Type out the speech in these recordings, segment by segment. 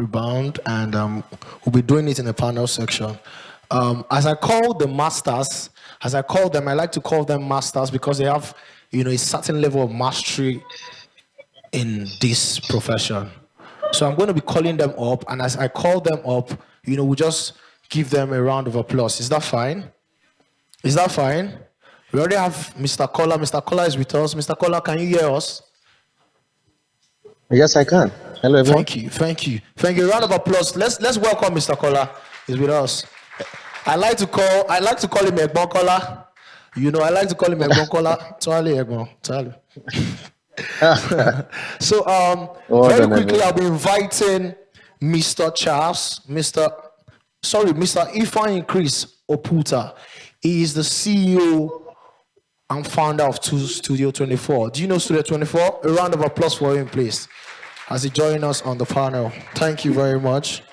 rebound, and we'll be doing it in the panel section. As I call the masters, as I call them, I like to call them masters because they have, a certain level of mastery in this profession. So I'm going to be calling them up, and as I call them up, we just give them a round of applause. Is that fine? Is that fine? We already have Mr. Kola. Mr. Kola is with us. Mr. Kola, can you hear us? Yes, I can. Hello, everyone. Thank you. A round of applause. Let's welcome Mr. Kola. He's with us. I like to call him Egbon Kola. I like to call him Egbon Kola. Totally Egbon. Totally. So very quickly, I'll be inviting Mr. Charles, Mr. Ifeanyi Chris Oputa. He is the CEO and founder of Studio 24. Do you know Studio 24? A round of applause for him, please, as he joins us on the panel. Thank you very much.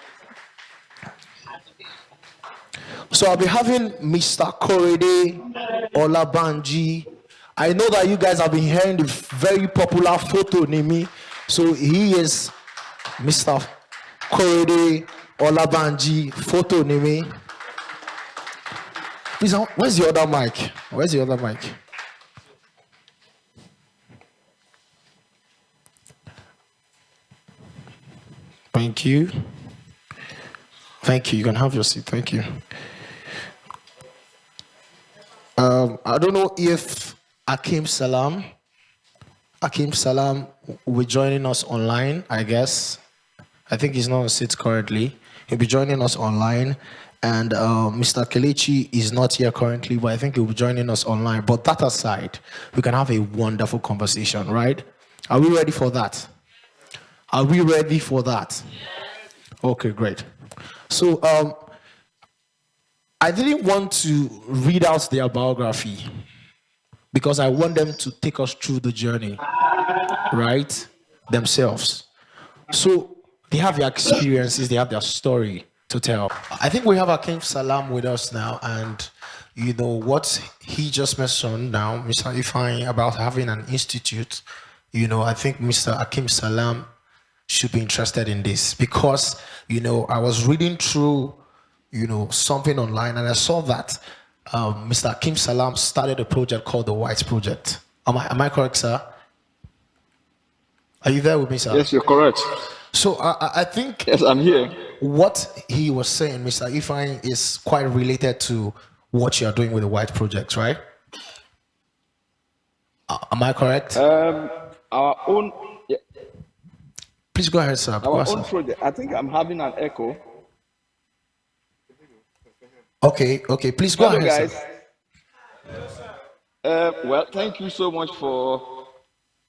So I'll be having Mr. Korede Olabanji. I know that you guys have been hearing the very popular photo Nimi. So he is Mr. Korede Olabanji photo Nimi. Please, where's the other mic? Thank you. You can have your seat. Thank you. I don't know if Hakeem Salaam will be joining us online, I guess. I think he's not on seat currently. He'll be joining us online. And Mr. Kelechi is not here currently, but I think he'll be joining us online. But that aside, we can have a wonderful conversation, right? Are we ready for that? Okay, great. So I didn't want to read out their biography because I want them to take us through the journey, right? Themselves. So they have their experiences, they have their story to tell. I think we have Hakeem Salaam with us now, and what he just mentioned now, Mr. Ifeanyi, about having an institute. I think Mr. Hakeem Salaam should be interested in this because I was reading through something online, and I saw that Mr. Hakeem Salaam started a project called the White Project. Am I correct, sir? Are you there with me, sir? Yes, you're correct. So I think yes, I'm here. What he was saying, Mr. Ifeanyi, is quite related to what you are doing with the White Project, right? Am I correct? Our own. Yeah. Please go ahead, sir. Our own project. I think I'm having an echo. Okay. Please go ahead, guys. Sir. Well, thank you so much for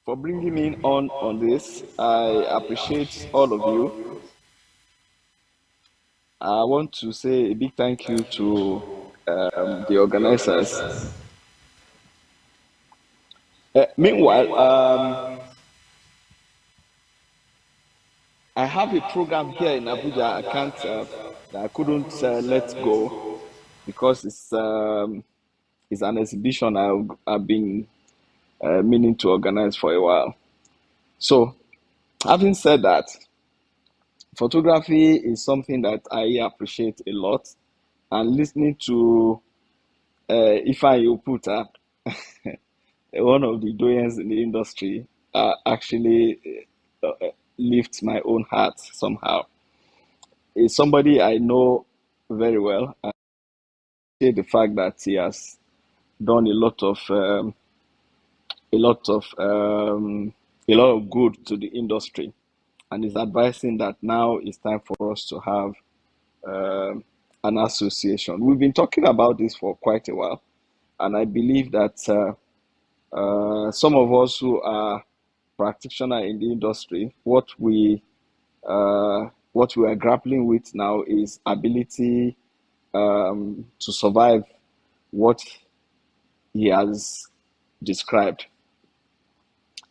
bringing me on this. I appreciate all of you. I want to say a big thank you to the organizers. Meanwhile, I have a program here in Abuja. I couldn't let go because it's an exhibition I've been meaning to organize for a while. So, having said that, photography is something that I appreciate a lot, and listening to Ifeanyi Oputa, one of the doyens in the industry, actually lifts my own heart somehow. Is somebody I know very well. I appreciate the fact that he has done a lot of good to the industry, and is advising that now it's time for us to have an association. We've been talking about this for quite a while, and I believe that some of us who are practitioners in the industry, what we are grappling with now is ability to survive what he has described.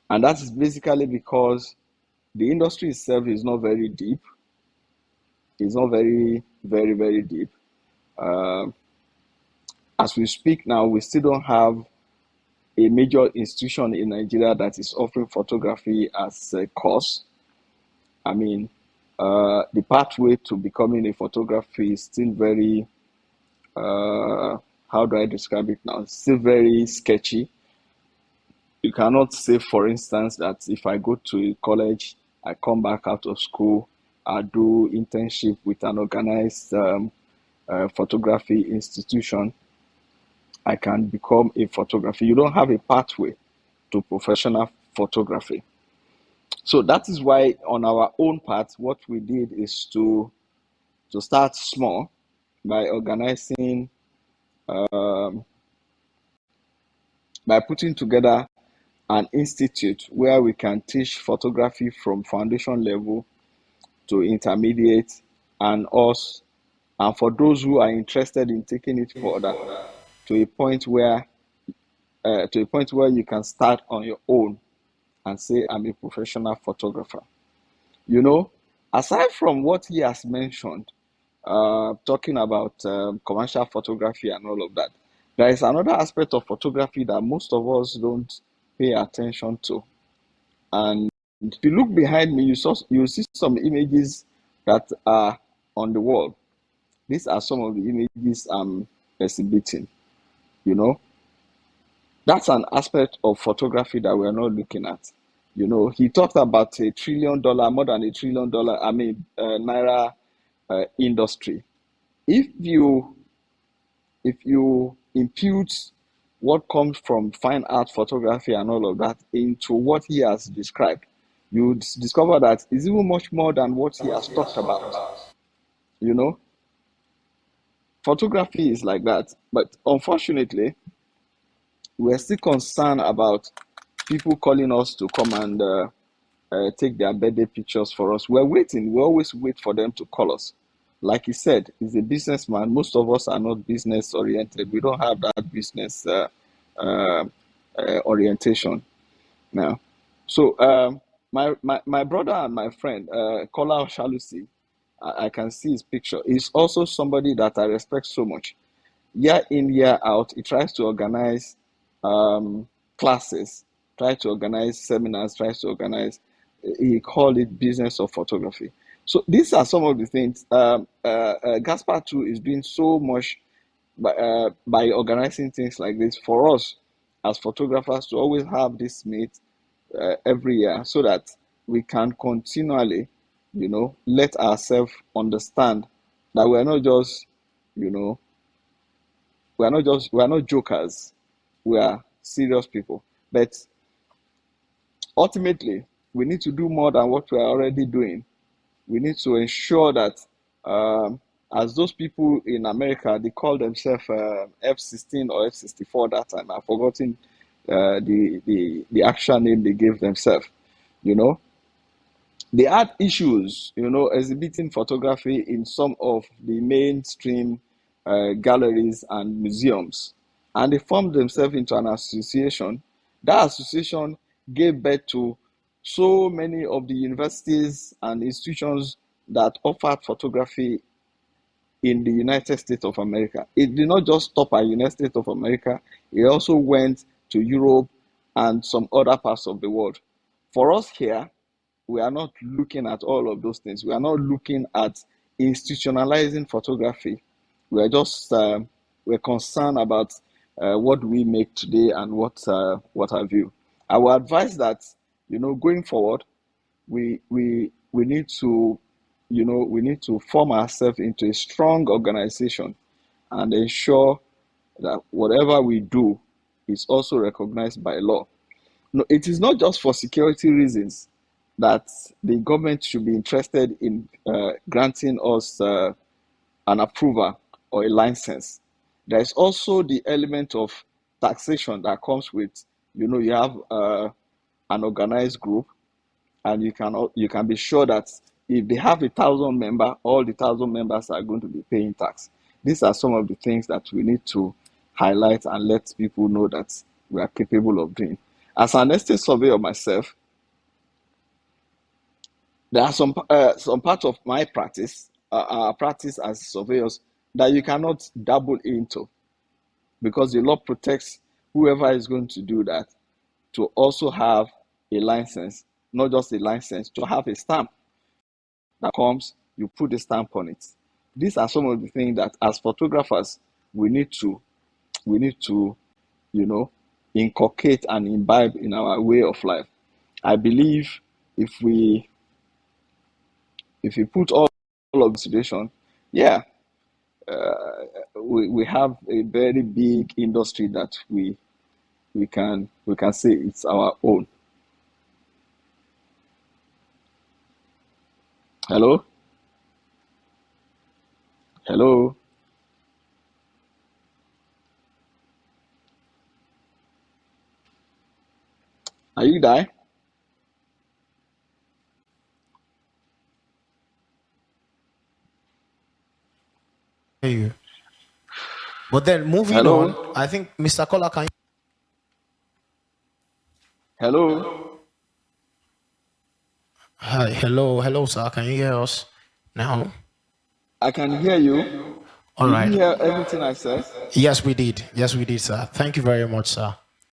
And that is basically because the industry itself is not very deep. It's not very, very, very deep. As we speak now, we still don't have a major institution in Nigeria that is offering photography as a course. I mean, the pathway to becoming a photographer is still very, how do I describe it now? It's still very sketchy. You cannot say, for instance, that if I go to a college, I come back out of school, I do internship with an organized photography institution, I can become a photographer. You don't have a pathway to professional photography. So that is why on our own part, what we did is to start small by organizing, by putting together an institute where we can teach photography from foundation level to intermediate, and us, and for those who are interested in taking it further to a point where you can start on your own and say, I'm a professional photographer. You know, aside from what he has mentioned, talking about commercial photography and all of that, there is another aspect of photography that most of us don't pay attention to. And if you look behind me, you see some images that are on the wall. These are some of the images I'm exhibiting. You know, that's an aspect of photography that we're not looking at. You know, he talked about $1 trillion, more than $1 trillion, naira industry. If you impute what comes from fine art photography and all of that into what he has described, you would discover that it's even much more than what he has talked about. You know, photography is like that. But unfortunately, we're still concerned about people calling us to come and take their birthday pictures for us. We're waiting. We always wait for them to call us. Like he said, he's a businessman. Most of us are not business oriented. We don't have that business uh, orientation now. So my brother and my friend, Kola Shalusi, I can see his picture. He's also somebody that I respect so much. Year in, year out, he tries to organize um, classes, tries to organize seminars, tries to organize, he called it business of photography. So these are some of the things. Gaspar too is doing so much by organizing things like this for us as photographers to always have this meet every year so that we can continually, let ourselves understand that we're not just, you know, we are not jokers. We are serious people. But ultimately, we need to do more than what we are already doing. We need to ensure that, as those people in America, they call themselves F-16 or F-64 that time. I've forgotten the actual name they gave themselves. You know, they had issues, exhibiting photography in some of the mainstream galleries and museums. And they formed themselves into an association. That association gave birth to so many of the universities and institutions that offered photography in the United States of America. It did not just stop at United States of America, it also went to Europe and some other parts of the world. For us here, we are not looking at all of those things. We are not looking at institutionalizing photography. We are just we're concerned about what we make today and what have you. I will advise that, going forward, we need to, we need to form ourselves into a strong organization and ensure that whatever we do is also recognized by law. No, it is not just for security reasons that the government should be interested in granting us an approval or a license. There is also the element of taxation that comes with, you have an organized group, and you can be sure that if they have 1,000 members, all the 1,000 members are going to be paying tax. These are some of the things that we need to highlight and let people know that we are capable of doing. As an estate surveyor myself, there are some parts of my practice, our practice as surveyors, that you cannot dabble into because the law protects whoever is going to do that to also have a license, not just a license, to have a stamp. that comes, you put the stamp on it. These are some of the things that as photographers we need to you know, inculcate and imbibe in our way of life. I believe if we put all of the situation, yeah, we have a very big industry that we can say it's our own. Hello, hello, are you there? Hear you. But then moving on, Hello, I think Mr. Kola can. hello. Hi, hello, sir. Can you hear us now? I can hear you. All Did you right. hear everything I said? Yes, we did. Yes, we did, sir. Thank you very much, sir.